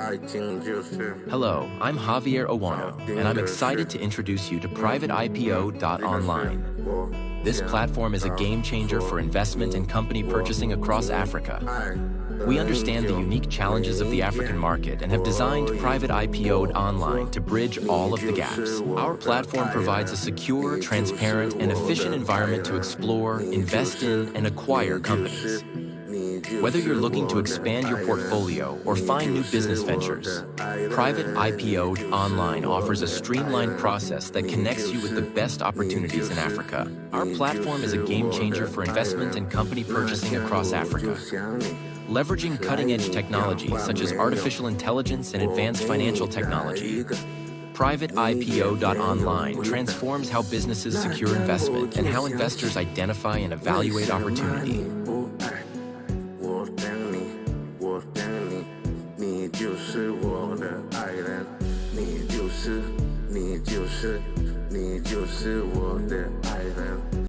Hello, I'm Javier Owano, and I'm excited to introduce you to PrivateIPO.online. This platform is a game changer for investment and company purchasing across Africa. We understand the unique challenges of the African market and have designed PrivateIPO.online to bridge all of the gaps. Our platform provides a secure, transparent, and efficient environment to explore, invest in, and acquire companies. Whether you're looking to expand your portfolio or find new business ventures, PrivateIPO.online offers a streamlined process that connects you with the best opportunities in Africa. Our platform is a game changer for investment and company purchasing across Africa. Leveraging cutting-edge technology such as artificial intelligence and advanced financial technology, PrivateIPO.online transforms how businesses secure investment and how investors identify and evaluate opportunity. 你就是我的爱人。